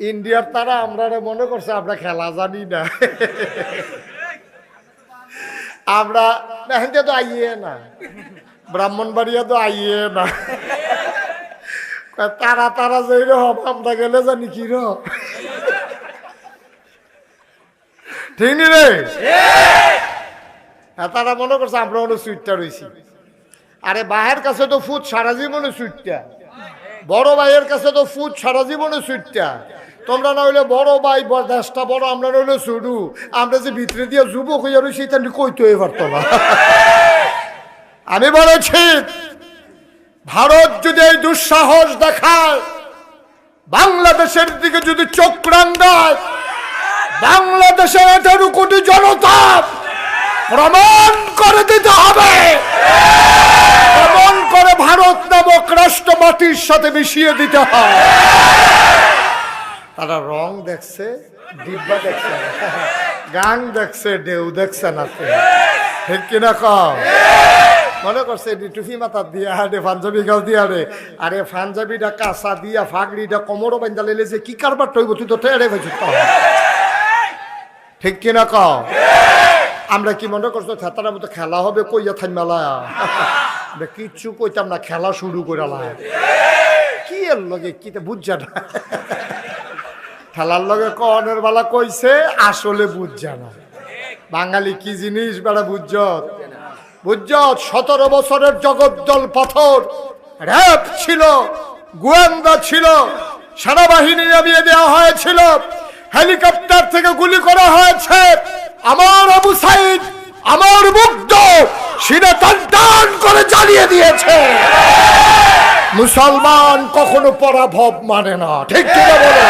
ইন্ডিয়ার তারা আমরা মনে করছে আমরা খেলা জানি না। আমরা মেহেন্দি তো আইয়ে না, ব্রাহ্মণবাড়িয়া তো আইয়ে না। তারা তারা যেই রকম আমরা গেলে জানি কি রকম, ঠিক নি রে? তারা মনে করছে আমরা অনেক সুইটটা রয়েছি। আরে বাহের কাছে তো ফুট সারা জীবনে সুইটটা, বড় ভাইয়ের কাছে তো ফুট সারা জীবনে সুইটটা। তোমরা না হইলে বড় ভাই দেশটা বড়, আমরা না হইলে শুরু। আমরা যে ভিতরে দিয়ে যুবক হইয়া রয়েছি এটা কইতে হয়ে পারতো না। আমি বলেছি ভারত যদি এই দুঃসাহস দেখায়, বাংলাদেশের দিকে যদি চোখ রাঙায়, বাংলাদেশের 18 কোটি জনতা প্রমাণ করে দিতে হবে, প্রমাণ করে ভারত নামক রাষ্ট্র মাটির সাথে মিশিয়ে দিতে হবে। তারা রং দেখছে, ডিব্বা দেখছে, গান দেখছে, ঢেউ দেখছে না, ঠিক কিনা কম? মনে করছে টুফি মাথা দিয়া রে, পাঞ্জাবি গাও দিয়া রে। আরে পাঞ্জাবিটা কাঁচা দিয়া ফাগড়িটা কোমরও বান্ধা লেলে যে কি কারবার টইব, তুই তো টেরে হয়েছিস। ঠিক কিনা কম? আমরা কি মনে করছো থেতার মতো খেলা হবে? কইয়া থাই মেলা আমরা কিচ্ছু কইতাম না, খেলা শুরু করে কি এর লগে কি বুঝছা না। খেলার লগে কনের বেলা কইছে, আসলে বুঝছা না বাঙালি কি জিনিস বেড়া বুঝত। 17 বছরের জগদ্দল পাথর, র‍্যাব ছিল, গোয়েন্দা ছিল, সেনাবাহিনী নামিয়ে দেওয়া হয়েছিল, হেলিকপ্টার থেকে গুলি করা হয়েছে। আমার আবু সাইদ, আমার মুগ্ধ সিনা টান করে জ্বালিয়ে দিয়েছে। মুসলমান কখনো পরাভব মানে না, ঠিক কিনা বলো?